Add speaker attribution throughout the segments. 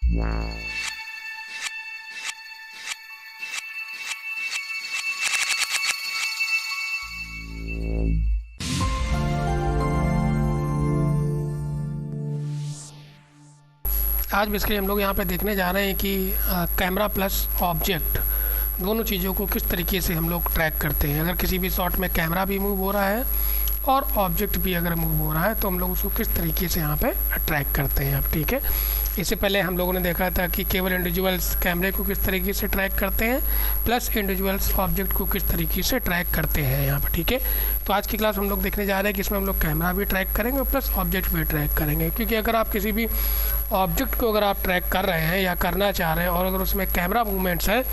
Speaker 1: आज बेसिकली हम लोग यहाँ पे देखने जा रहे हैं कि कैमरा प्लस ऑब्जेक्ट दोनों चीज़ों को किस तरीके से हम लोग ट्रैक करते हैं। अगर किसी भी शॉट में कैमरा भी मूव हो रहा है और ऑब्जेक्ट भी अगर मूव हो रहा है तो हम लोग उसको किस तरीके से यहाँ पे ट्रैक करते हैं। अब ठीक है, इससे पहले हम लोगों ने देखा था कि केवल इंडिविजुअल्स कैमरे को किस तरीके से ट्रैक करते हैं प्लस इंडिविजुअल्स ऑब्जेक्ट को किस तरीके से ट्रैक करते हैं यहाँ पर। ठीक है, तो आज की क्लास हम लोग देखने जा रहे हैं कि इसमें हम लोग कैमरा भी ट्रैक करेंगे प्लस ऑब्जेक्ट भी ट्रैक करेंगे। क्योंकि अगर आप किसी भी ऑब्जेक्ट को अगर आप ट्रैक कर रहे हैं या करना चाह रहे हैं और अगर उसमें कैमरा मूवमेंट्स है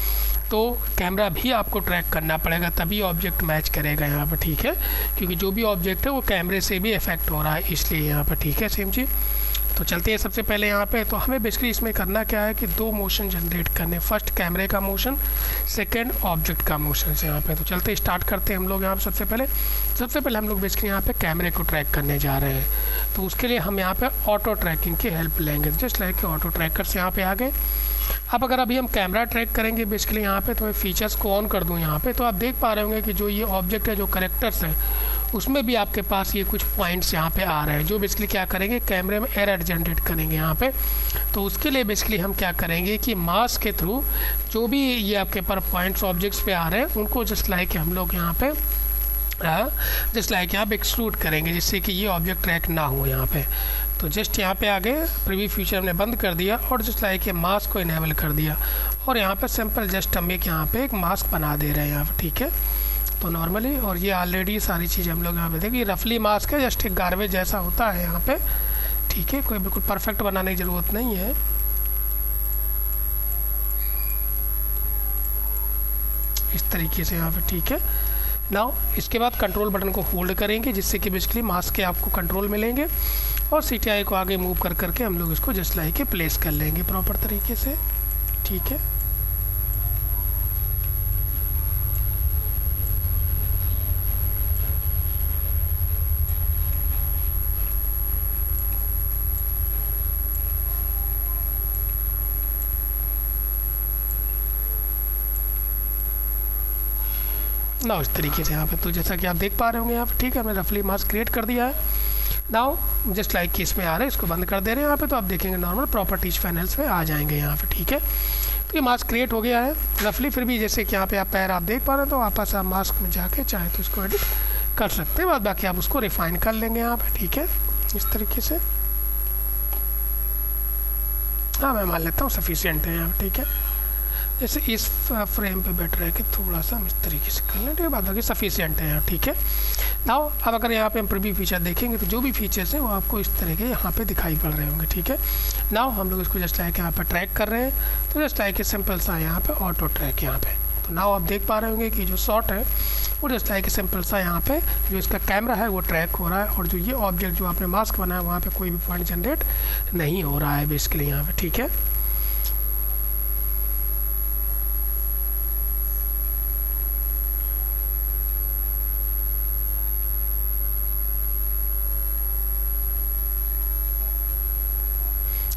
Speaker 1: तो कैमरा भी आपको ट्रैक करना पड़ेगा, तभी ऑब्जेक्ट मैच करेगा यहाँ पर। ठीक है, क्योंकि जो भी ऑब्जेक्ट है वो कैमरे से भी इफेक्ट हो रहा है, इसलिए यहाँ पर। ठीक है, सेम चीज़। तो चलते हैं सबसे पहले यहाँ पे। तो हमें बेसिकली इसमें करना क्या है कि दो मोशन जनरेट करने, फर्स्ट कैमरे का मोशन, सेकंड ऑब्जेक्ट का मोशन से यहाँ पे। तो चलते स्टार्ट करते हैं हम लोग यहाँ पे। सबसे पहले हम लोग बेसिकली यहाँ पे कैमरे को ट्रैक करने जा रहे हैं। तो उसके लिए हम यहाँ पे ऑटो ट्रैकिंग की हेल्प लेंगे। जस्ट लाइक ऑटो ट्रैकर से यहाँ पे आ गए। अब अगर अभी हम कैमरा ट्रैक करेंगे बेसिकली यहाँ पे, तो मैं फीचर्स को ऑन कर दूँ यहाँ पे, तो आप देख पा रहे होंगे कि जो ये ऑब्जेक्ट है, जो करेक्टर्स हैं, उसमें भी आपके पास ये कुछ पॉइंट्स यहाँ पे आ रहे हैं जो बेसिकली क्या करेंगे, कैमरे में एरर जनरेट करेंगे यहाँ पे। तो उसके लिए बेसिकली हम क्या करेंगे कि मास्क के थ्रू जो भी ये आपके पर पॉइंट्स ऑब्जेक्ट्स पे आ रहे हैं उनको जस्ट लाइक हम लोग यहाँ पे एक्सक्लूड करेंगे, जिससे कि ये ऑब्जेक्ट ट्रैक ना हो यहाँ पे। तो जस्ट यहाँ पे आगे प्रीव्यू फीचर हमने बंद कर दिया और जस्ट लाइक ये मास्क को इनेबल कर दिया और यहाँ पे सिंपल जस्ट हम एक यहाँ पे एक मास्क बना दे रहे हैं यहाँ पे। ठीक है, तो नॉर्मली, और ये ऑलरेडी सारी चीज़ें हम लोग यहाँ पे देखिए रफली मास्क है, जस्ट एक गार्बेज जैसा होता है यहाँ पे। ठीक है, कोई बिल्कुल परफेक्ट बनाने की ज़रूरत नहीं है। इस तरीके से यहाँ पे। ठीक है, नाउ इसके बाद कंट्रोल बटन को होल्ड करेंगे, जिससे कि बेसिकली मास्क के आपको कंट्रोल मिलेंगे और CTI को आगे मूव कर करके हम लोग इसको जस्ट लाइक के प्लेस कर लेंगे प्रॉपर तरीके से। ठीक है, नाउ इस तरीके से यहाँ पे। तो जैसा कि आप देख पा रहे होंगे यहाँ पे। ठीक है, हमने रफली मास्क क्रिएट कर दिया है। नाउ जस्ट लाइक कि इसमें आ रहा है, इसको बंद कर दे रहे हैं यहाँ पे। तो आप देखेंगे नॉर्मल प्रॉपर्टीज पैनल्स में आ जाएंगे यहाँ पे। ठीक है, तो ये मास्क क्रिएट हो गया है रफली। फिर भी जैसे कि यहाँ पे आप पैर आप देख पा रहे हैं, तो वापस आप मास्क में जाके चाहे तो इसको एडिट कर सकते हैं, बाद बाकी आप उसको रिफाइन कर लेंगे यहाँ पे। ठीक है, इस तरीके से। हाँ, मैं मान लेता हूँ सफिशियंट है यहाँ पे। ठीक है, जैसे इस फ्रेम पे बेटर है कि थोड़ा सा हम इस तरीके से कर लें, बाद बाकी सफिशियंट है यहाँ। ठीक है, नाउ अब अगर यहाँ पे हम प्रीव्यू फीचर देखेंगे तो जो भी फीचर्स हैं वो आपको इस तरह के यहाँ पे दिखाई पड़ रहे होंगे। ठीक है, नाउ हम लोग इसको जस्ट लाइक यहाँ पे ट्रैक कर रहे हैं। तो जस्ट लाइक सिंपल सा यहाँ पे ऑटो ट्रैक यहाँ पे। तो नाउ आप देख पा रहे होंगे कि जो शॉट है वो जस्ट लाइक सिंपल सा यहाँ पे जो इसका कैमरा है वो ट्रैक हो रहा है, और जो ये ऑब्जेक्ट जो आपने मास्क बनाया वहाँ पे कोई भी पॉइंट जनरेट नहीं हो रहा है बेसिकली यहाँ पे। ठीक है,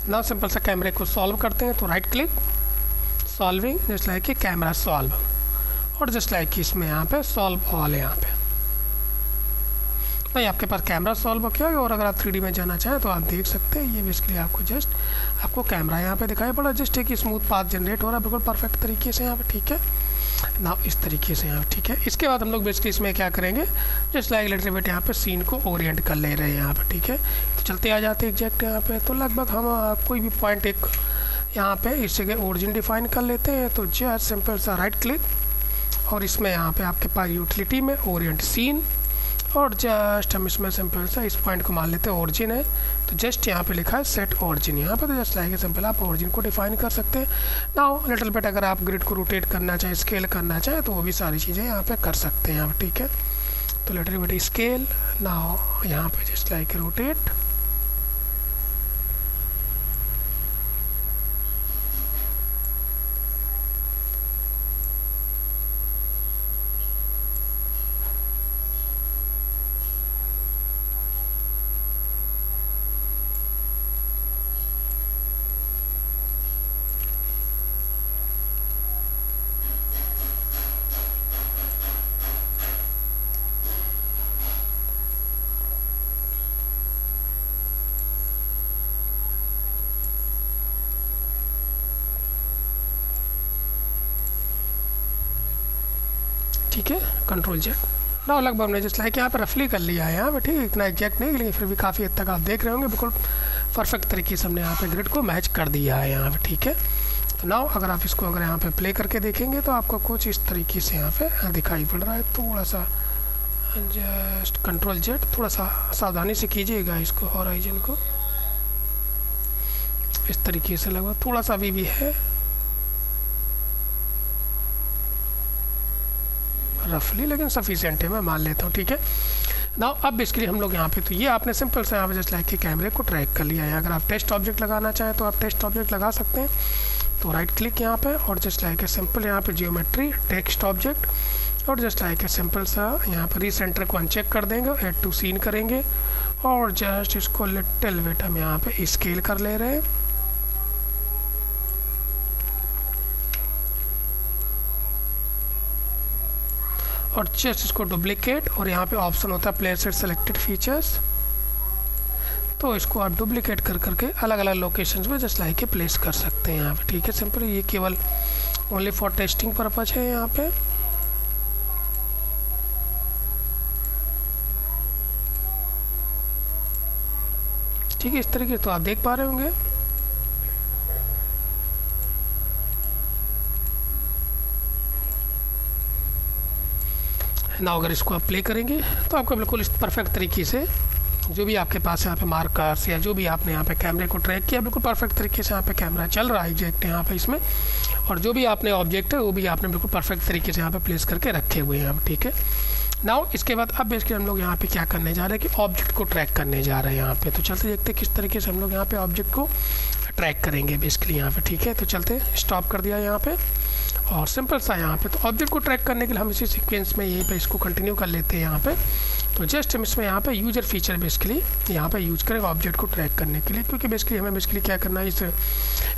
Speaker 1: ना सिंपल सा कैमरे को सॉल्व करते हैं। तो right click, solving, just like कि कैमरा सॉल्व, और जस्ट लाइक कि इसमें यहाँ पे सॉल्व ऑल है यहाँ पे। भाई आपके पास कैमरा सॉल्व हो गया। और अगर आप 3D में जाना चाहें तो आप देख सकते हैं, ये बेसिकली आपको कैमरा यहाँ पे दिखाई पड़ा। जस्ट एक स्मूथ पाथ जनरेट हो रहा है बिल्कुल परफेक्ट तरीके से यहाँ पे। ठीक है, ना इस तरीके से यहाँ। ठीक है, इसके बाद हम लोग बेसिकली इसमें क्या करेंगे, जस्ट लाइक लिटिल बिट यहाँ पे सीन को ओरिएंट कर ले रहे हैं यहाँ पे। ठीक है, तो चलते आ जाते एग्जैक्ट यहाँ पे। तो लगभग हम कोई भी पॉइंट एक यहाँ पे इस जगह ओरिजिन डिफाइन कर लेते हैं। तो जस्ट सिंपल सा राइट क्लिक, और इसमें यहाँ पे आपके पास यूटिलिटी में ओरिएंट सीन, और जस्ट हम इसमें सिंपल सा इस पॉइंट को मान लेते हैं ओरिजिन है। तो जस्ट यहाँ पे लिखा है सेट ओरिजिन यहाँ पे। तो जस्ट लाइक सिंपल आप ओरिजिन को डिफाइन कर सकते हैं। नाउ लिटिल बिट अगर आप ग्रिड को रोटेट करना चाहें, स्केल करना चाहें, तो वो भी सारी चीज़ें यहाँ पे कर सकते हैं यहाँ पे। ठीक है, तो लिटिल बिट स्केल, नाउ यहाँ पे जस्ट लाइक रोटेट, ठीक है, कंट्रोल जेड। ना लगभग हमने जस्ट लाइक यहाँ पे रफली कर लिया है यहाँ पे, ठीक है, इतना एग्जैक्ट नहीं, लेकिन फिर भी काफ़ी हद तक आप देख रहे होंगे बिल्कुल परफेक्ट तरीके से हमने यहाँ पे ग्रिड को मैच कर दिया है यहाँ पे, ठीक है। तो नाउ अगर आप इसको अगर यहाँ पे प्ले करके देखेंगे तो आपको कुछ इस तरीके से यहाँ पे दिखाई पड़ रहा है। थोड़ा सा जस्ट कंट्रोल जेड, थोड़ा सा सावधानी से कीजिएगा इसको, हॉराइजन को इस तरीके से लगभग थोड़ा सा अभी भी है रफली, लेकिन सफिशिएंट है, मैं मान लेता हूँ, ठीक है। नाउ अब बेसिकली हम लोग यहाँ पे, तो ये आपने सिंपल से यहाँ पे जस्ट लाइक के कैमरे को ट्रैक कर लिया है। अगर आप टेस्ट ऑब्जेक्ट लगाना चाहें तो आप टेस्ट ऑब्जेक्ट लगा सकते हैं। तो राइट क्लिक यहाँ पे और जस्ट लाइक ए सिंपल यहाँ पे जियोमेट्री टेक्स्ट ऑब्जेक्ट और जस्ट लाइक ए सिंपल सा यहाँ पर रीसेंटर को अनचेक कर देंगे, ऐड टू सीन करेंगे और जस्ट इसको लिटिल बिट हम यहाँ पे स्केल कर ले रहे हैं। और जस्ट इसको डुप्लीकेट और यहाँ पे ऑप्शन होता है प्लेस इट सेलेक्टेड फीचर्स, तो इसको आप डुप्लीकेट कर करके अलग अलग लोकेशंस में जस्ट लाइक के प्लेस कर सकते हैं यहाँ पे, ठीक है। सिंपल ये केवल ओनली फॉर टेस्टिंग पर्पज है यहाँ पे। ठीक है, इस तरीके तो आप देख पा रहे होंगे। ना अगर इसको आप प्ले करेंगे तो आपको बिल्कुल इस परफेक्ट तरीके से जो भी आपके पास यहाँ पे मार्कर्स या जो भी आपने यहाँ पे कैमरे को ट्रैक किया, बिल्कुल परफेक्ट तरीके से यहाँ पे कैमरा चल रहा है एग्जैक्ट यहाँ पे इसमें, और जो भी आपने ऑब्जेक्ट है वो भी आपने बिल्कुल परफेक्ट तरीके से यहाँ पे प्लेस करके रखे हुए हैं यहाँ पे, ठीक है। नाउ इसके बाद अब बेसिकली हम लोग यहाँ पे क्या करने जा रहे हैं कि ऑब्जेक्ट को ट्रैक करने जा रहे हैं यहाँ पे। तो चलते देखते हैं किस तरीके से हम लोग यहाँ पे ऑब्जेक्ट को ट्रैक करेंगे बेसिकली यहाँ पे, ठीक है। तो चलते स्टॉप कर दिया यहाँ पे और सिंपल सा यहाँ पे, तो ऑब्जेक्ट को ट्रैक करने के लिए हम इसी सीक्वेंस में यहीं पे इसको कंटिन्यू कर लेते हैं यहाँ पे। तो जस्ट हम इसमें यहाँ पे यूजर फीचर बेसिकली यहाँ पे यूज करेंगे ऑब्जेक्ट को ट्रैक करने के लिए, क्योंकि बेसिकली हमें बेसिकली क्या करना है, इस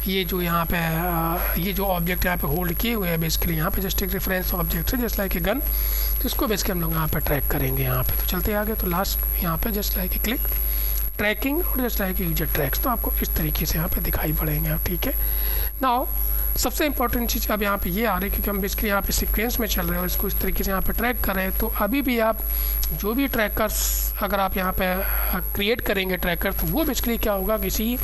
Speaker 1: ये जो यहाँ पे ये जो ऑब्जेक्ट यहाँ पे होल्ड किए हुए हैं बेसिकली यहाँ पे जस्ट एक रेफरेंस ऑब्जेक्ट है जस्ट लाइक ए गन, तो इसको बेसिकली हम लोग यहाँ पे ट्रैक करेंगे यहाँ पे। तो चलते आगे, तो लास्ट यहाँ पे just like a click tracking और जस्ट लाइक यूजर ट्रैक्स, तो आपको इस तरीके से यहाँ पे दिखाई पड़ेंगे आप, ठीक है। नाउ सबसे इंपॉर्टेंट चीज़ अब यहाँ पे ये आ रही है, क्योंकि हम बेसिकली यहाँ पे सीक्वेंस में चल रहे हैं और इसको इस तरीके से यहाँ पे ट्रैक कर रहे हैं। तो अभी भी आप जो भी ट्रैकर्स अगर आप यहाँ पे क्रिएट करेंगे ट्रैकर, तो वो बेसिकली क्या होगा, किसी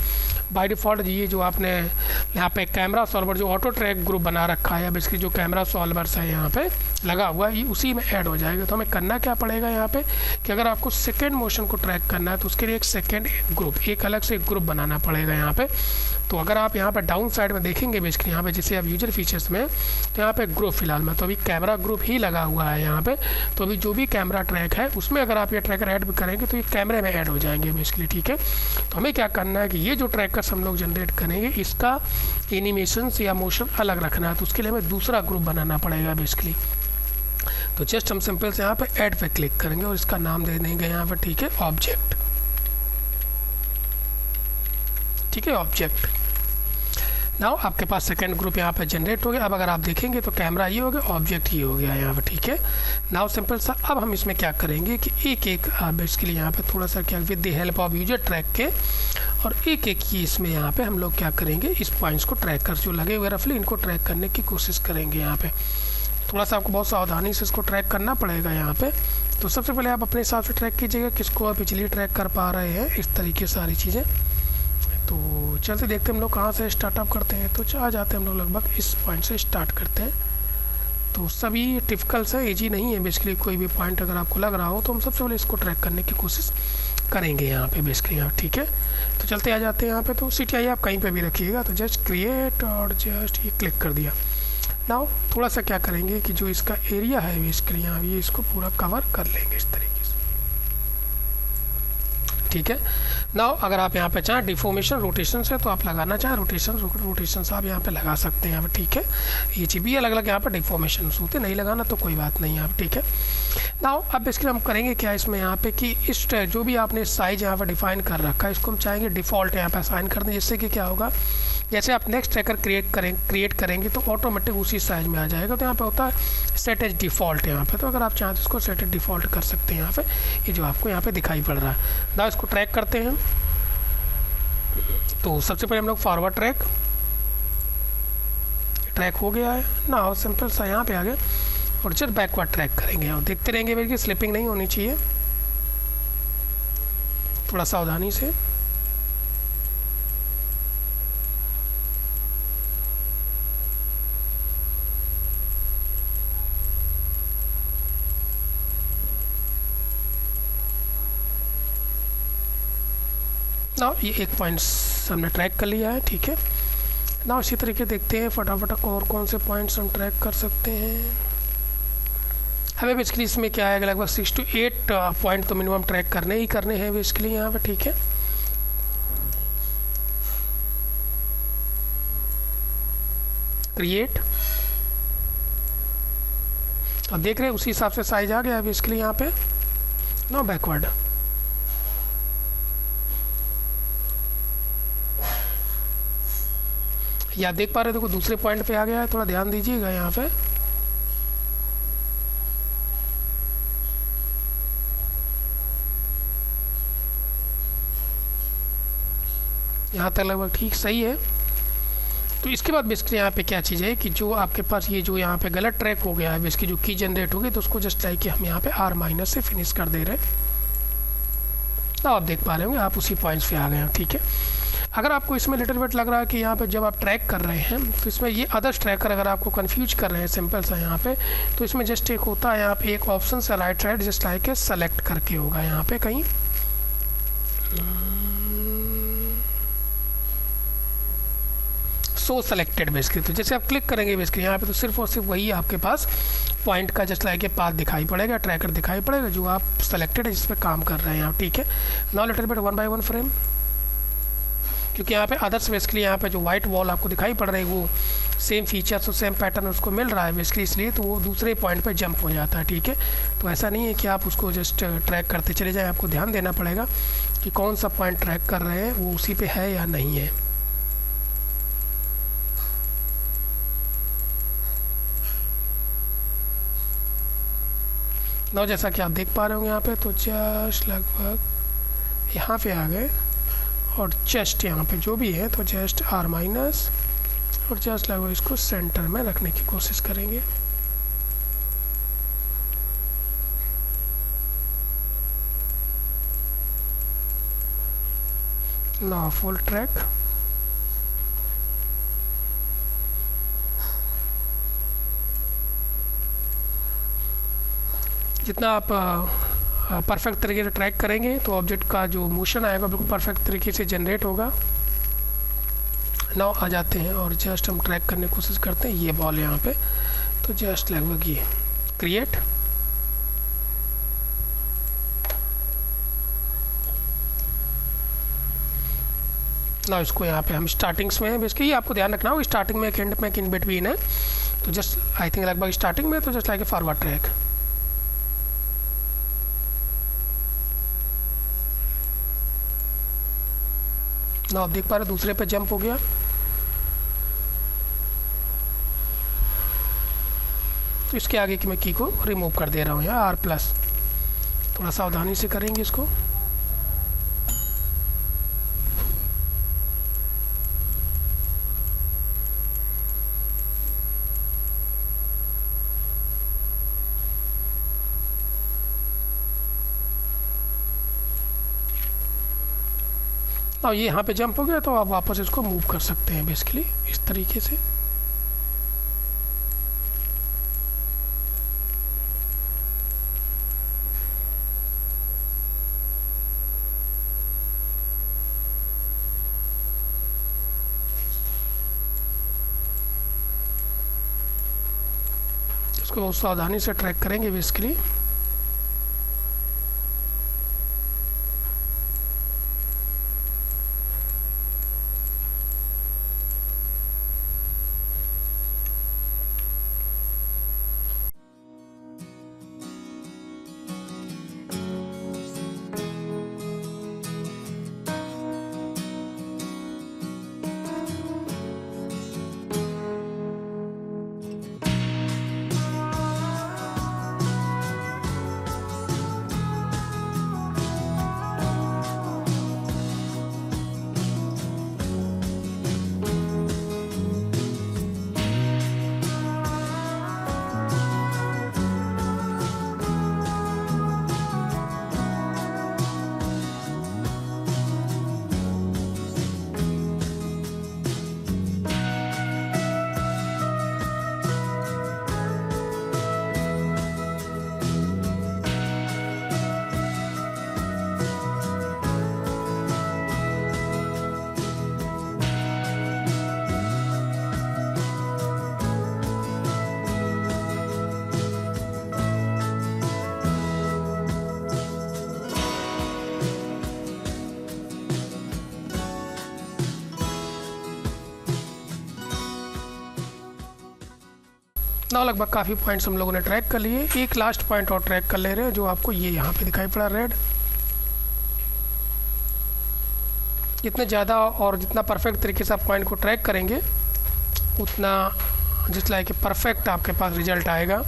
Speaker 1: बाय डिफ़ॉल्ट ये जो आपने यहाँ पे कैमरा सॉल्वर जो ऑटो ट्रैक ग्रुप बना रखा है या बेसिकली जो कैमरा सॉल्वर्स है यहाँ पे लगा हुआ है, ये उसी में ऐड हो जाएगा। तो हमें करना क्या पड़ेगा यहाँ पे कि अगर आपको सेकेंड मोशन को ट्रैक करना है तो उसके लिए एक सेकेंड ग्रुप, एक अलग से ग्रुप बनाना पड़ेगा यहाँ पे। तो अगर आप यहाँ पे डाउन साइड में देखेंगे बेसिकली यहाँ पे जैसे आप यूजर फीचर्स में, तो यहाँ पे ग्रुप फिलहाल में तो अभी कैमरा ग्रुप ही लगा हुआ है यहाँ पे। तो अभी जो भी कैमरा ट्रैक है उसमें अगर आप ये ट्रैकर ऐड भी करेंगे तो ये कैमरे में ऐड हो जाएंगे बेसिकली, ठीक है। तो हमें क्या करना है कि ये जो ट्रैकर्स हम लोग जनरेट करेंगे इसका एनिमेशन या मोशन अलग रखना है, तो उसके लिए हमें दूसरा ग्रुप बनाना पड़ेगा बेसिकली। तो जस्ट हम सिंपल से यहाँ पे ऐड पे क्लिक करेंगे और इसका नाम दे देंगे यहाँ पे, ठीक है, ऑब्जेक्ट, ठीक है, ऑब्जेक्ट। नाउ आपके पास सेकंड ग्रुप यहाँ पे जनरेट हो गया। अब अगर आप देखेंगे तो कैमरा ये हो गया, ऑब्जेक्ट ये हो गया यहाँ पे, ठीक है। नाउ सिंपल सा अब हम इसमें क्या करेंगे कि एक एक बेसिकली यहाँ पे थोड़ा सा क्या with the help of user track के और एक एक ही इसमें यहाँ पे हम लोग क्या करेंगे, इस पॉइंट्स को ट्रैक कर जो लगे हुए रफली इनको ट्रैक करने की कोशिश करेंगे यहाँ पे। थोड़ा सा आपको बहुत सावधानी से इसको ट्रैक करना पड़ेगा यहाँ पे। तो सबसे पहले आप अपने हिसाब से ट्रैक कीजिएगा किसको आप इजीली ट्रैक कर पा रहे हैं, इस तरीके सारी चीज़ें। तो चलते देखते हम लोग कहाँ से स्टार्टअप करते हैं। तो आ जाते हैं हम लोग लगभग इस पॉइंट से स्टार्ट करते हैं। तो सभी टिपिकल से ईजी नहीं है बेसिकली, कोई भी पॉइंट अगर आपको लग रहा हो तो हम सबसे पहले इसको ट्रैक करने की कोशिश करेंगे यहाँ पे बेसिकली यहाँ, ठीक है। तो चलते आ जाते हैं यहाँ पे। तो CTI आप कहीं पे भी रखिएगा, तो जस्ट क्रिएट और जस्ट ये क्लिक कर दिया। नाउ थोड़ा सा क्या करेंगे कि जो इसका एरिया है बेसिकली यहाँ ये इसको पूरा कवर कर लेंगे इस तरीके से, ठीक है। नाउ अगर आप यहाँ पे चाहें डिफॉर्मेशन रोटेशन से तो आप लगाना चाहें रोटेशन से आप यहाँ पे लगा सकते हैं यहाँ पे, ठीक है। ये चीज़ भी अलग अलग यहाँ पे डिफॉर्मेशन होते, नहीं लगाना तो कोई बात नहीं यहाँ पे, ठीक है। नाउ अब बेसिकली हम करेंगे क्या इसमें यहाँ पे कि इस जो भी आपने साइज यहाँ पे डिफाइन कर रखा है इसको हम चाहेंगे डिफ़ॉल्ट यहाँ पे असाइन कर दें, जिससे कि क्या होगा जैसे आप नेक्स्ट ट्रैकर क्रिएट करेंगे तो ऑटोमेटिक उसी साइज में आ जाएगा। तो यहाँ पे होता है सेट एज डिफ़ॉल्ट यहाँ पे, तो अगर आप चाहें तो इसको सेट एज डिफ़ॉल्ट कर सकते हैं यहाँ पे, ये जो आपको यहाँ पे दिखाई पड़ रहा है। ना इसको ट्रैक करते हैं। तो सबसे पहले हम लोग फॉरवर्ड ट्रैक हो गया है ना, सिंपल सा यहाँ पे आ गया। और जस्ट बैकवर्ड ट्रैक करेंगे और देखते रहेंगे बेसिकली स्लिपिंग नहीं होनी चाहिए, थोड़ा सावधानी से। ना ये एक पॉइंट्स हमने ट्रैक कर लिया है, ठीक है ना। इसी तरीके देखते हैं फटाफट और कौन से पॉइंट्स हम ट्रैक कर सकते हैं। हमें बेसिकली इसमें क्या है, लगभग 6 to 8 पॉइंट तो मिनिमम ट्रैक करने ही करने हैं बेसिकली यहाँ पे, ठीक है। क्रिएट, अब देख रहे हैं उसी हिसाब से साइज आ गया है बेसिकली यहाँ पे ना। बैकवर्ड या देख पा रहे हो, देखो दूसरे पॉइंट पे आ गया है, थोड़ा ध्यान दीजिएगा यहाँ पे। यहाँ तक लगभग ठीक सही है। तो इसके बाद बेसिकली यहाँ पे क्या चीज़ है कि जो आपके पास ये जो यहाँ पे गलत ट्रैक हो गया है बेसिकली, जो की जनरेट हो गई, तो उसको जस्ट लाइक कि हम यहाँ पे R- से फिनिश कर दे रहे हैं। तो आप देख पा रहे होंगे आप उसी पॉइंट्स पे आ गए हैं, ठीक है। अगर आपको इसमें लिटिल बिट लग रहा है कि यहाँ पे जब आप ट्रैक कर रहे हैं तो इसमें ये अदर्स ट्रैकर अगर आपको कंफ्यूज कर रहे हैं सिंपल सा यहाँ पे, तो इसमें जस्ट एक होता है यहाँ पे एक ऑप्शन से राइट साइड जस्ट लाइक है सेलेक्ट करके होगा यहाँ पे कहीं, सो सेलेक्टेड बेसिकली। तो जैसे आप क्लिक करेंगे बेसिकली यहाँ पे, तो सिर्फ और सिर्फ वही आपके पास पॉइंट का जस्ट लाइक पाथ दिखाई पड़ेगा, ट्रैकर दिखाई पड़ेगा जो आप सेलेक्टेड है, जिस पे काम कर रहे हैं आप, ठीक है। Now little bit 1 by 1 frame, क्योंकि यहाँ पे अदर्स बेसिकली यहाँ पे जो वाइट वॉल आपको दिखाई पड़ रही है वो सेम फीचर्स और सेम पैटर्न उसको मिल रहा है बेसिकली, इसलिए तो वो दूसरे पॉइंट पे जंप हो जाता है, ठीक है। तो ऐसा नहीं है कि आप उसको जस्ट ट्रैक करते चले जाएं, आपको ध्यान देना पड़ेगा कि कौन सा पॉइंट ट्रैक कर रहे हैं वो उसी पे है या नहीं है। ना जैसा कि आप देख पा रहे होंगे यहाँ पे, तो जस्ट लगभग यहाँ पे आ गए और जस्ट यहाँ पे जो भी है तो जस्ट R- और जस्ट लगभग इसको सेंटर में रखने की कोशिश करेंगे। ना फुल ट्रैक, जितना आप परफेक्ट तरीके से ट्रैक करेंगे तो ऑब्जेक्ट का जो मोशन आएगा बिल्कुल परफेक्ट तरीके से जनरेट होगा। नाउ आ जाते हैं और जस्ट हम ट्रैक करने की कोशिश करते हैं ये बॉल यहाँ पे, तो जस्ट लगभग ये क्रिएट, ना इसको यहाँ पे हम स्टार्टिंग्स में है बेसिकली, आपको ध्यान रखना होगा स्टार्टिंग में एक एंड में एक इन बिटवीन है, तो जस्ट आई थिंक लगभग स्टार्टिंग में तो जस्ट लाइक ए फॉरवर्ड ट्रैक। ना आप देख पा रहे दूसरे पे जंप हो गया, तो इसके आगे की मैं की को रिमूव कर दे रहा हूँ यहाँ R+, थोड़ा सावधानी से करेंगे इसको। और ये यहाँ पे जंप हो गया तो आप वापस इसको मूव कर सकते हैं बेसिकली इस तरीके से। इसको बहुत सावधानी से ट्रैक करेंगे बेसिकली। ना लगभग काफ़ी पॉइंट्स हम लोगों ने ट्रैक कर लिए। एक लास्ट पॉइंट और ट्रैक कर ले रहे हैं जो आपको ये यहाँ पे दिखाई पड़ा रेड। जितने ज़्यादा और जितना परफेक्ट तरीके से आप पॉइंट को ट्रैक करेंगे उतना जिस लाइक परफेक्ट आपके पास रिजल्ट आएगा।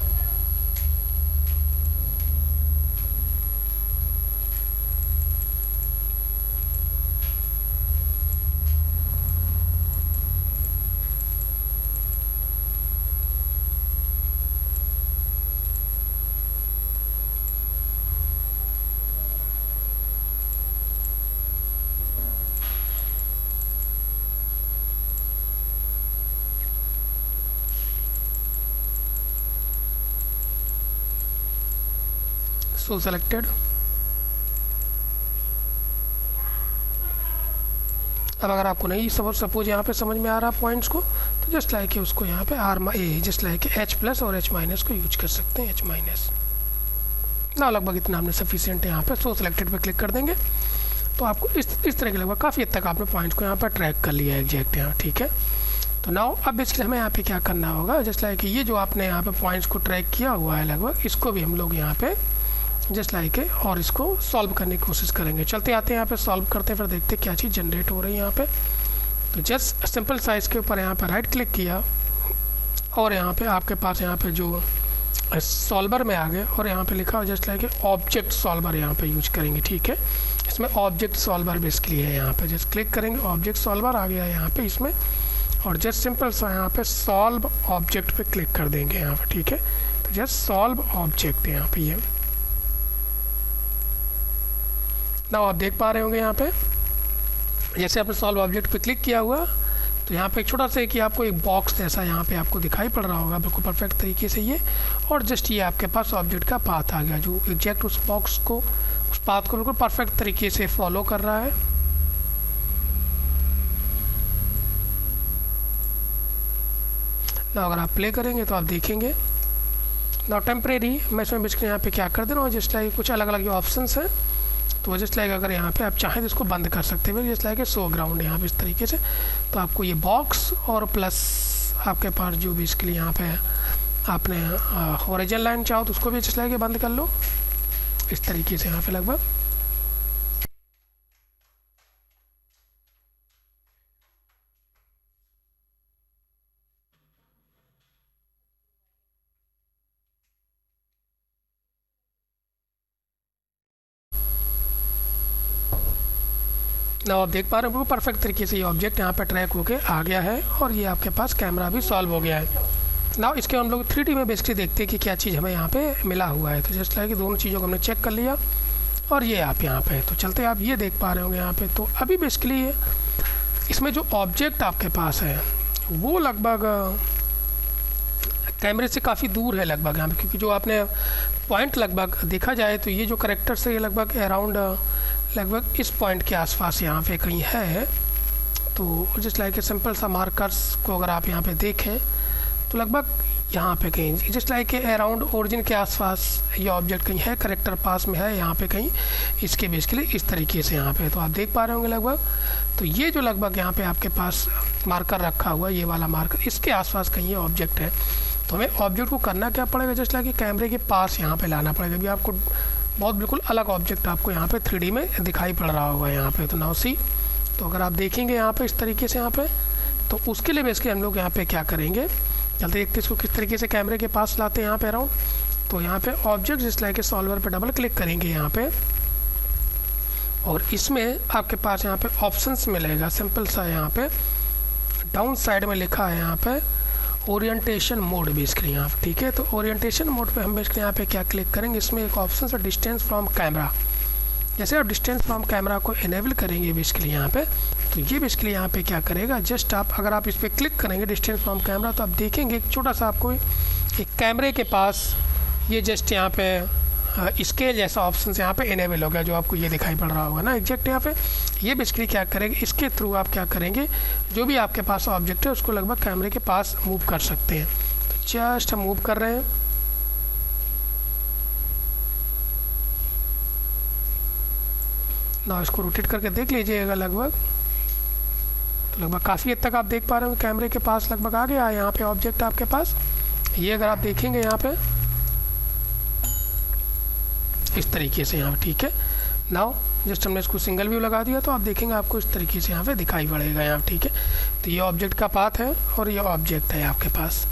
Speaker 1: सो सेलेक्टेड। अब अगर आपको नहीं सपोज यहाँ पे समझ में आ रहा पॉइंट्स को तो जस्ट लाइक उसको यहाँ पे जस्ट लाइक एच प्लस और एच माइनस को यूज कर सकते हैं, एच माइनस ना। लगभग इतना हमने सफिशिएंट है। यहाँ पे सो सेलेक्टेड पे क्लिक कर देंगे तो आपको इस तरह के लगभग काफ़ी हद तक आपने पॉइंट्स को यहाँ पर ट्रैक कर लिया है एग्जैक्ट यहाँ, ठीक है। तो नाउ अब बेसिकली हमें यहाँ पे क्या करना होगा, जस्ट लाइक ये जो आपने यहाँ पे पॉइंट्स को ट्रैक किया हुआ है लगभग, इसको भी हम लोग यहाँ पे जस्ट लाइक और इसको सॉल्व करने की कोशिश करेंगे। चलते आते हैं यहाँ पे सॉल्व करते हैं, फिर देखते हैं क्या चीज़ जनरेट हो रही है यहाँ पे। तो जस्ट सिंपल साइज़ के ऊपर यहाँ पे राइट क्लिक किया और यहाँ पे आपके पास यहाँ पे जो सॉल्वर में आ गए और यहाँ पे लिखा हो जस्ट लाइक ऑब्जेक्ट सॉल्वर यहाँ पे यूज करेंगे, ठीक है। इसमें ऑब्जेक्ट सॉल्वर बेसिकली है। यहाँ पे जस्ट क्लिक करेंगे, ऑब्जेक्ट सॉल्वर आ गया यहाँ पे इसमें, और जस्ट सिंपल सा यहाँ पे सॉल्व ऑब्जेक्ट पे क्लिक कर देंगे यहाँ पे, ठीक है। तो जस्ट सॉल्व ऑब्जेक्ट यहाँ पे ये ना आप देख पा रहे होंगे यहाँ पे जैसे आपने सॉल्व ऑब्जेक्ट पे क्लिक किया हुआ तो यहाँ पे एक छोटा सा कि आपको एक बॉक्स जैसा यहाँ पे आपको दिखाई पड़ रहा होगा बिल्कुल परफेक्ट तरीके से ये, और जस्ट ये आपके पास ऑब्जेक्ट का पाथ आ गया जो एग्जैक्ट उस बॉक्स को, उस पाथ को बिल्कुल परफेक्ट तरीके से फॉलो कर रहा है। ना अगर आप प्ले करेंगे तो आप देखेंगे ना टेम्परेरी मैं इसमें बेसिकली यहाँ पे क्या कर दे रहा हूँ, जस्ट लाइक कुछ अलग अलग जो ऑप्शंस हैं तो जस्ट लाइक अगर यहाँ पे आप चाहें तो इसको बंद कर सकते हैं, जस्ट लाइक शो ग्राउंड यहाँ पे इस तरीके से। तो आपको ये बॉक्स और प्लस आपके पास जो बेसिकली यहाँ पे आपने हॉरिजॉन्टल लाइन चाहो तो उसको भी जस्ट लाइक बंद कर लो इस तरीके से यहाँ पे लगभग। ना आप देख पा रहे हो परफेक्ट तरीके से ये ऑब्जेक्ट यहाँ पे ट्रैक होके आ गया है और ये आपके पास कैमरा भी सॉल्व हो गया है। ना इसके हम लोग 3D में बेसिकली देखते हैं कि क्या चीज़ हमें यहाँ पे मिला हुआ है। तो जस्ट लाइक दोनों चीज़ों को हमने चेक कर लिया और ये आप यहाँ पे तो चलते आप ये देख पा रहे होंगे यहाँ पे। तो अभी बेसिकली इसमें जो ऑब्जेक्ट आपके पास है वो लगभग कैमरे से काफ़ी दूर है लगभग यहाँ पे, क्योंकि जो आपने पॉइंट लगभग देखा जाए तो ये जो करेक्टर से ये लगभग अराउंड लगभग इस पॉइंट के आसपास यहाँ पे कहीं है। तो जस्ट लाइक सिंपल सा मार्कर्स को अगर आप यहाँ पे देखें तो लगभग यहाँ पे कहीं जस्ट लाइक अराउंड ओरिजिन के आसपास ये ऑब्जेक्ट कहीं है, करेक्टर पास में है यहाँ पे कहीं इसके बेसिकली इस तरीके से यहाँ पे तो आप देख पा रहे होंगे लगभग। तो ये जो लगभग यहाँ पे आपके पास मार्कर रखा हुआ है ये वाला मार्कर इसके आसपास कहीं ये ऑब्जेक्ट है। तो हमें ऑब्जेक्ट को करना क्या पड़ेगा, जस्ट लाइक कैमरे के पास यहाँ पे लाना पड़ेगा। अभी आपको बहुत बिल्कुल अलग ऑब्जेक्ट आपको यहाँ पे 3D में दिखाई पड़ रहा होगा यहाँ पे। तो नाउ सी तो अगर आप देखेंगे यहाँ पे इस तरीके से यहाँ पे तो उसके लिए बेसिकली हम लोग यहाँ पे क्या करेंगे, चलते देखते इसको किस तरीके से कैमरे के पास लाते हैं यहाँ पे अराउंड। तो यहाँ पे ऑब्जेक्ट जस्ट लाइक सॉल्वर पे डबल क्लिक करेंगे यहाँ पे और इसमें आपके पास यहाँ पे ऑप्शंस मिलेगा सिंपल सा यहाँ पे डाउन साइड में लिखा है यहाँ पे ओरिएंटेशन मोड बेसिकली यहाँ पे, ठीक है। तो ओरिएंटेशन मोड पे हम बेसिकली यहाँ पे क्या क्लिक करेंगे, इसमें एक ऑप्शन है डिस्टेंस फ्रॉम कैमरा। जैसे आप डिस्टेंस फ्रॉम कैमरा को इनेबल करेंगे बेसिकली यहाँ पे तो ये बेसिकली यहाँ पे क्या करेगा, जस्ट आप अगर आप इस पर क्लिक करेंगे डिस्टेंस फ्रॉम कैमरा तो आप देखेंगे एक छोटा सा आपको एक कैमरे के पास ये जस्ट यहाँ पे स्केल जैसा ऑप्शन यहाँ पे इनेबल हो गया जो आपको ये दिखाई पड़ रहा होगा ना एग्जैक्ट यहाँ पे। ये बेसिकली क्या करेंगे, इसके थ्रू आप क्या करेंगे जो भी आपके पास ऑब्जेक्ट है उसको लगभग कैमरे के पास मूव कर सकते हैं। तो जस्ट हम मूव कर रहे हैं ना, इसको रोटेट करके देख लीजिएगा लगभग। तो लगभग काफ़ी हद तक आप देख पा रहे हो कैमरे के पास लगभग आ गया यहाँ पे ऑब्जेक्ट आपके पास ये अगर आप देखेंगे यहाँ पे इस तरीके से यहाँ पे, ठीक है। नाउ जस्ट हमने इसको सिंगल व्यू लगा दिया तो आप देखेंगे आपको इस तरीके से यहाँ पे दिखाई पड़ेगा यहाँ, ठीक है। तो ये ऑब्जेक्ट का पाथ है और ये ऑब्जेक्ट है आपके पास,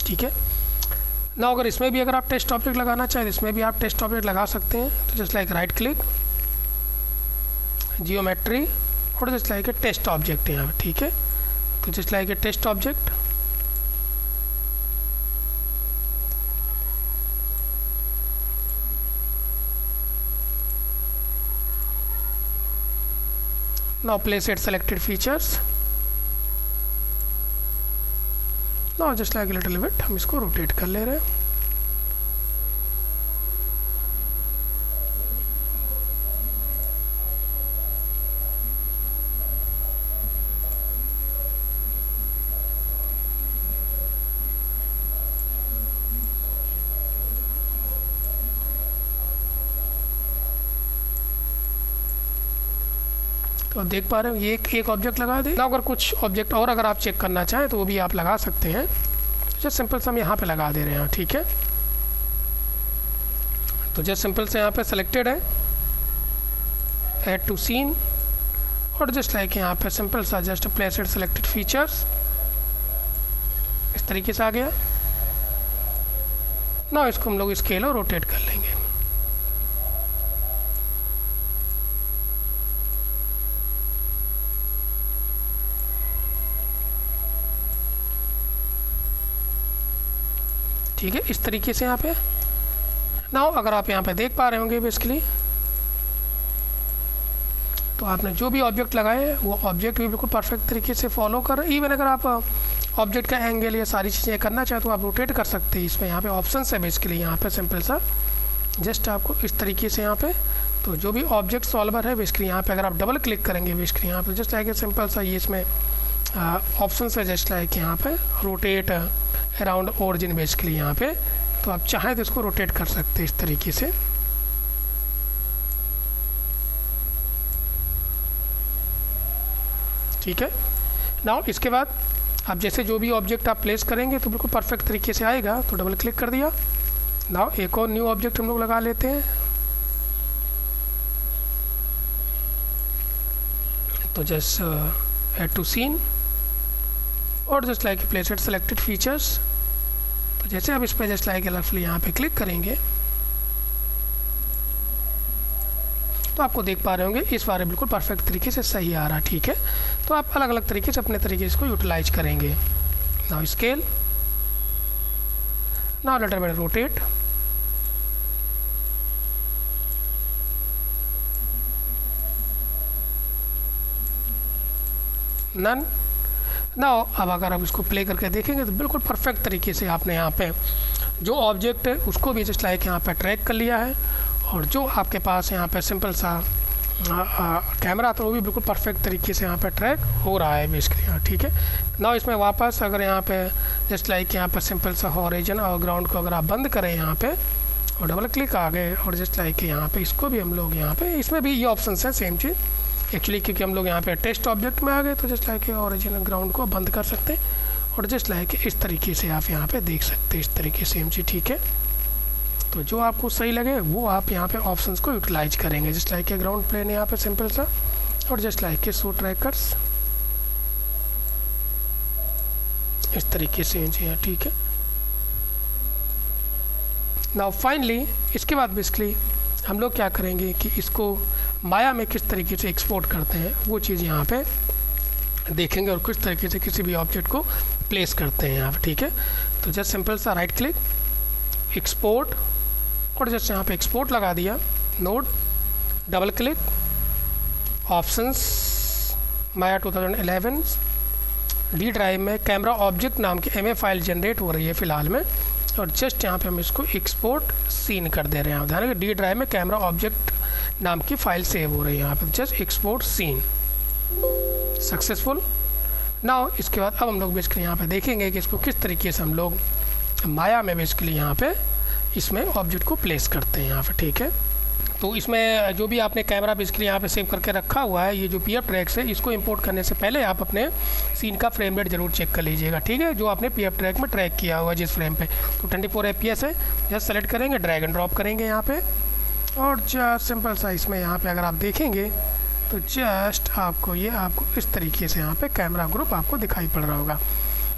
Speaker 1: ठीक है। ना अगर इसमें भी अगर आप टेस्ट ऑब्जेक्ट लगाना चाहें तो इसमें भी आप टेस्ट ऑब्जेक्ट लगा सकते हैं। तो just like right click, geometry, और just like a test object यहाँ पे, ठीक है। तो just like a test object, now place it selected features, now just like a little bit हम इसको रोटेट कर ले रहे हैं। तो देख पा रहे हो ये एक ऑब्जेक्ट लगा दे ना। अगर कुछ ऑब्जेक्ट और अगर आप चेक करना चाहें तो वो भी आप लगा सकते हैं। जस्ट सिंपल से हम यहाँ पे लगा दे रहे हैं, ठीक है। तो जस्ट सिंपल से यहाँ पे सेलेक्टेड है, ऐड टू सीन, और जस्ट लाइक यहाँ पे सिंपल सा just place it selected features, इस तरीके से आ गया ना। इसको हम लोग स्केल और रोटेट कर लेंगे। ठीक है, इस तरीके से यहाँ पे नाउ अगर आप यहाँ पे देख पा रहे होंगे बेसिकली, तो आपने जो भी ऑब्जेक्ट लगाए वो ऑब्जेक्ट भी बिल्कुल परफेक्ट तरीके से फॉलो कर रहे हैं। इवन अगर आप ऑब्जेक्ट का एंगल या सारी चीज़ें करना चाहें तो आप रोटेट कर सकते हैं। इसमें यहाँ पे ऑप्शन है बेसिकली, यहाँ पे सिंपल सा जस्ट आपको इस तरीके से यहाँ पे, तो जो भी ऑब्जेक्ट सॉल्वर है बेसिकली यहाँ पे अगर आप डबल क्लिक करेंगे बेसिकली यहाँ पे जस्ट लाइक सिंपल सा ये इसमें ऑप्शन है जस्ट लाइक यहाँ पे रोटेट अराउंड ओरिजिन बेसिकली यहाँ पे, तो आप चाहें तो इसको रोटेट कर सकते हैं इस तरीके से। ठीक है, नाउ इसके बाद आप जैसे जो भी ऑब्जेक्ट आप प्लेस करेंगे तो बिल्कुल परफेक्ट तरीके से आएगा। तो डबल क्लिक कर दिया। नाउ एक और न्यू ऑब्जेक्ट हम लोग लगा लेते हैं। तो जस्ट ऐड टू सीन और just like place it selected features. तो जैसे आप इस पर जस्ट लाइक रफली यहाँ पे क्लिक करेंगे तो आपको देख पा रहे होंगे इस बारे बिल्कुल परफेक्ट तरीके से सही आ रहा। ठीक है, तो आप अलग अलग तरीके से अपने तरीके से इसको यूटिलाइज करेंगे। Now scale, now little bit rotate, none. Now अब अगर आप इसको प्ले करके देखेंगे तो बिल्कुल परफेक्ट तरीके से आपने यहाँ पे जो ऑब्जेक्ट है उसको भी जस्ट लाइक यहाँ पे ट्रैक कर लिया है, और जो आपके पास यहाँ पे सिंपल सा कैमरा था वो भी बिल्कुल परफेक्ट तरीके से यहाँ पे ट्रैक हो रहा है बेसिकली यहाँ। ठीक है, नाउ इसमें वापस अगर यहाँ पे जस्ट लाइक यहाँ पे सिंपल सा हॉरिजॉन और ग्राउंड को अगर आप बंद करें यहाँ पे और डबल क्लिक आ गए और जस्ट लाइक यहाँ पे इसको भी हम लोग यहाँ पे इसमें भी ये ऑप्शन है सेम चीज़ एक्चुअली, क्योंकि हम लोग यहाँ पे टेस्ट ऑब्जेक्ट में आ गए तो जस्ट लाइक ऑरिजिन ग्राउंड को बंद कर सकते हैं और जस्ट लाइक इस तरीके से आप यहाँ पे देख सकते हैं इस तरीके सेम चीज़। ठीक है, तो जो आपको सही लगे वो आप यहाँ पे ऑप्शंस को यूटिलाइज करेंगे। जस्ट लाइक ग्राउंड प्लेन यहाँ पे सिंपल सा और जस्ट लाइक के शो ट्रैकर्स इस तरीके से जी। ठीक है, नाउ फाइनली इसके बाद बेसिकली हम लोग क्या करेंगे कि इसको माया में किस तरीके से एक्सपोर्ट करते हैं वो चीज़ यहाँ पे देखेंगे और किस तरीके से किसी भी ऑब्जेक्ट को प्लेस करते हैं यहाँ पे। ठीक है, तो जस्ट सिंपल सा राइट क्लिक, एक्सपोर्ट, और जस्ट यहाँ पे एक्सपोर्ट लगा दिया, नोड, डबल क्लिक, ऑप्शंस, माया 2011, डी ड्राइव में कैमरा ऑब्जेक्ट नाम की एमए फाइल जनरेट हो रही है फ़िलहाल में, और जस्ट यहाँ पे हम इसको एक्सपोर्ट सीन कर दे रहे हैं। ध्यान रखिए डी ड्राइव में कैमरा ऑब्जेक्ट नाम की फ़ाइल सेव हो रही है यहाँ पे, just export scene successful. Now इसके बाद अब हम लोग बेसिकली यहाँ पे देखेंगे कि इसको किस तरीके से हम लोग माया में बेसिकली यहाँ पे इसमें ऑब्जेक्ट को प्लेस करते हैं यहाँ पे। ठीक है, तो इसमें जो भी आपने कैमरा बेसिकली यहाँ पे सेव करके रखा हुआ है, ये जो पीएफ ट्रैक से, इसको इंपोर्ट करने से पहले आप अपने सीन का फ्रेम रेट जरूर चेक कर लीजिएगा, ठीक है, जो आपने पीएफ ट्रैक में ट्रैक किया हुआ जिस फ्रेम पे। तो 24 FPS है, जस्ट सेलेक्ट करेंगे, ड्रैग एंड ड्रॉप करेंगे यहाँ पे, और जस्ट सिंपल सा इसमें यहाँ पे अगर आप देखेंगे तो जस्ट आपको इस तरीके से यहाँ पे कैमरा ग्रुप आपको दिखाई पड़ रहा होगा।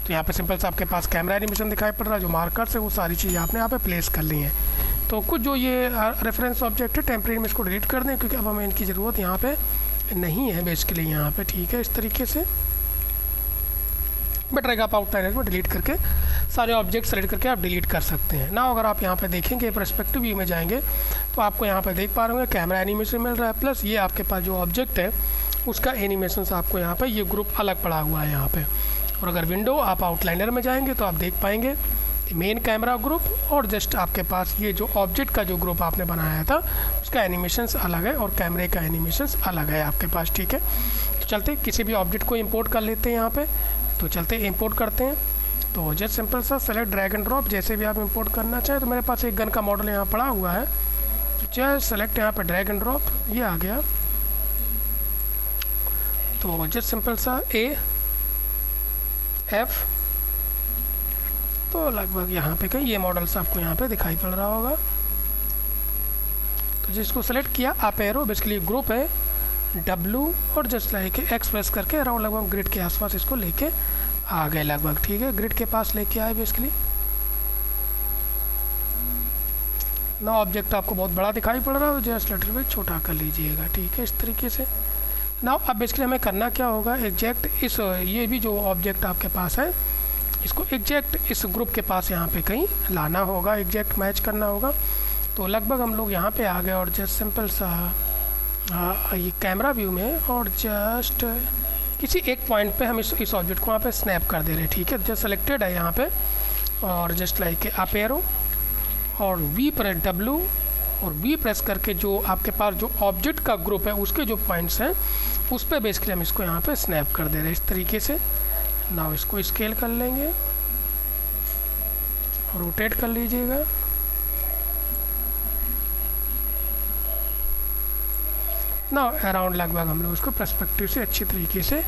Speaker 1: तो यहाँ पे सिंपल सा आपके पास कैमरा एनिमेशन दिखाई पड़ रहा है, जो मार्कर्स है वो सारी चीज़ें आपने यहाँ पे प्लेस कर ली हैं। तो कुछ जो ये रेफरेंस ऑब्जेक्ट है टेम्परेरी में इसको डिलीट कर दें, क्योंकि अब हमें इनकी ज़रूरत यहाँ पे नहीं है बेसिकली यहाँ पे, ठीक है। इस तरीके से बेटर रहेगा, आप आउटलाइनर में डिलीट करके सारे ऑब्जेक्ट सेलेक्ट करके आप डिलीट कर सकते हैं ना। अगर आप यहाँ पे देखेंगे पर्सपेक्टिव व्यू में जाएंगे तो आपको यहाँ पे देख पा रहे होंगे कैमरा एनिमेशन मिल रहा है, प्लस ये आपके पास जो ऑब्जेक्ट है उसका एनिमेशन आपको यहाँ पे ये ग्रुप अलग पड़ा हुआ है यहाँ पे। और अगर विंडो आप आउटलाइनर में जाएंगे तो आप देख पाएंगे मेन कैमरा ग्रुप, और जस्ट आपके पास ये जो ऑब्जेक्ट का जो ग्रुप आपने बनाया था उसका एनिमेशंस अलग है और कैमरे का एनिमेशंस अलग है आपके पास, ठीक है। तो चलते किसी भी ऑब्जेक्ट को इंपोर्ट कर लेते हैं यहाँ पे, तो चलते इंपोर्ट करते हैं। तो जस्ट सिंपल सा सेलेक्ट ड्रैग एंड ड्रॉप, जैसे भी आप इंपोर्ट करना चाहें। तो मेरे पास एक गन का मॉडल यहाँ पड़ा हुआ है, तो जस्ट सेलेक्ट यहाँ पे ड्रैग एंड ड्रॉप, ये आ गया। तो जस्ट सिंपल सा AF, तो लगभग यहाँ पे कहीं ये मॉडल्स आपको यहाँ पे दिखाई पड़ रहा होगा। तो जिसको सेलेक्ट किया आप एरो, बेसिकली ग्रुप है W, और जस्ट लाइक X प्रेस करके अराउंड लगभग ग्रिड के आसपास इसको लेके आ गए लगभग, ठीक है, ग्रिड के पास लेके आए बेसिकली ना। ऑब्जेक्ट आपको बहुत बड़ा दिखाई पड़ रहा है, जस्ट लिटिल बिट छोटा कर लीजिएगा, ठीक है, इस तरीके से ना। अब बेसिकली हमें करना क्या होगा, एग्जैक्ट इस ये भी जो ऑब्जेक्ट आपके पास है इसको एग्जैक्ट इस ग्रुप के पास यहाँ पे कहीं लाना होगा, एग्जैक्ट मैच करना होगा। तो लगभग हम लोग यहाँ पे आ गए, और जस्ट सिंपल सा ये कैमरा व्यू में, और जस्ट किसी एक पॉइंट पे हम इस ऑब्जेक्ट को यहाँ पे स्नैप कर दे रहे हैं, ठीक है। जस्ट सेलेक्टेड है यहाँ पे, और जस्ट लाइक अप एरो और V पर W और V प्रेस करके जो आपके पास जो ऑब्जेक्ट का ग्रुप है उसके जो पॉइंट्स हैं उस पर बेसिकली हम इसको यहाँ पे स्नैप कर दे रहे हैं इस तरीके से ना। इसको स्केल कर लेंगे, रोटेट कर लीजिएगा, ना अराउंड लगभग हम लोग उसको पर्सपेक्टिव से अच्छी तरीके से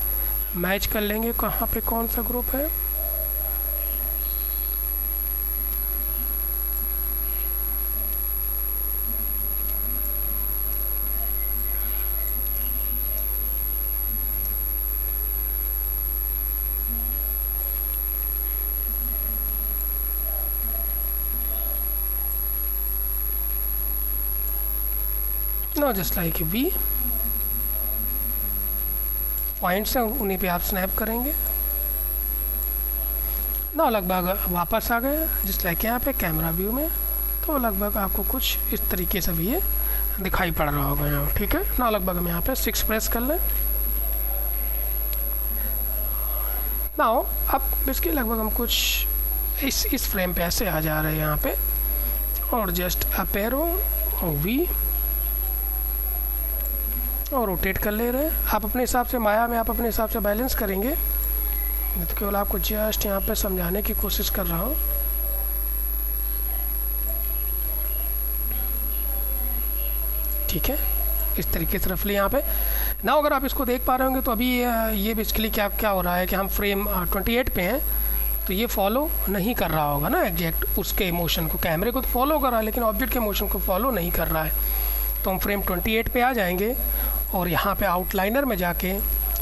Speaker 1: मैच कर लेंगे कहाँ पे कौन सा ग्रुप है। Know just like V points हैं उन्हीं पे आप स्नैप करेंगे ना। लगभग वापस आ गए जस्ट लाइक यहाँ पे कैमरा व्यू में, तो लगभग आपको कुछ इस तरीके से भी ये दिखाई पड़ रहा होगा यहाँ, ठीक है ना। लगभग हम यहाँ पे 6 प्रेस कर लें ना। अब इसके लगभग हम कुछ इस फ्रेम पे ऐसे आ जा रहे हैं यहाँ पे, और जस्ट अप एरो और V और रोटेट कर ले रहे हैं। आप अपने हिसाब से माया में आप अपने हिसाब से बैलेंस करेंगे, तो केवल आपको जस्ट यहाँ पे समझाने की कोशिश कर रहा हूँ। ठीक है, इस तरीके से रफली यहाँ पे ना। अगर आप इसको देख पा रहे होंगे तो अभी ये बेसिकली क्या हो रहा है कि हम फ्रेम 28 पे हैं, तो ये फॉलो नहीं कर रहा होगा ना एग्जैक्ट उसके मोशन को। कैमरे को तो फॉलो कर रहा है लेकिन ऑब्जेक्ट के मोशन को फॉलो नहीं कर रहा है। तो हम फ्रेम 28 पे आ जाएंगे और यहाँ पे आउटलाइनर में जाके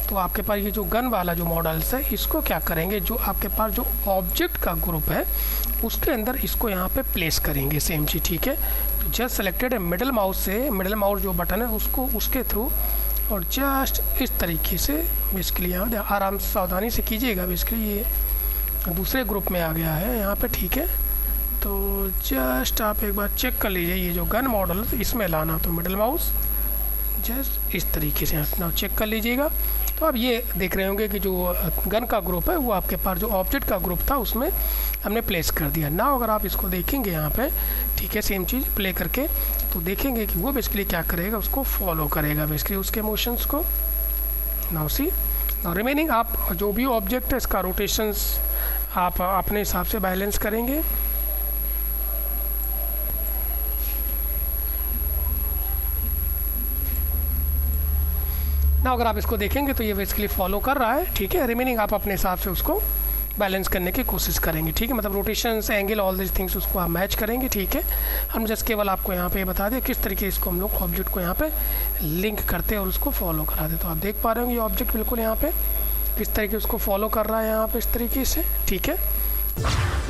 Speaker 1: तो आपके पास ये जो गन वाला जो मॉडल्स है इसको क्या करेंगे, जो आपके पास जो ऑब्जेक्ट का ग्रुप है उसके अंदर इसको यहाँ पे प्लेस करेंगे सेम चीज़। ठीक है, तो जस्ट सेलेक्टेड है मिडल माउस से, मिडल माउस जो बटन है उसको उसके थ्रू और जस्ट इस तरीके से बेसिकली यहाँ आराम से सावधानी से कीजिएगा। बेसिकली ये दूसरे ग्रुप में आ गया है यहाँ पे। ठीक है, तो जस्ट आप एक बार चेक कर लीजिए ये जो गन मॉडल इसमें लाना, तो मिडल माउस जस्ट इस तरीके से अपना चेक कर लीजिएगा। तो आप ये देख रहे होंगे कि जो गन का ग्रुप है वो आपके पास जो ऑब्जेक्ट का ग्रुप था उसमें हमने प्लेस कर दिया ना। अगर आप इसको देखेंगे यहाँ पे, ठीक है, सेम चीज़ प्ले करके तो देखेंगे कि वो बेसिकली क्या करेगा, उसको फॉलो करेगा बेसिकली उसके मोशंस को। नाउ सी नाउ रिमेनिंग आप जो भी ऑब्जेक्ट है इसका रोटेशंस आप अपने हिसाब से बैलेंस करेंगे। ना अगर आप इसको देखेंगे तो ये बेसिकली फॉलो कर रहा है, ठीक है। रिमेनिंग आप अपने हिसाब से उसको बैलेंस करने की कोशिश करेंगे, ठीक है। मतलब rotations, angle, all this things उसको आप मैच करेंगे, ठीक है। हम जस्ट केवल आपको यहाँ पे बता दें किस तरीके इसको हम लोग ऑब्जेक्ट को यहाँ पे लिंक करते हैं और उसको फॉलो करा दें। तो आप देख पा रहे होंगे ये ऑब्जेक्ट बिल्कुल यहाँ पे किस तरीके उसको फॉलो कर रहा है यहाँ पे इस तरीके से, ठीक है।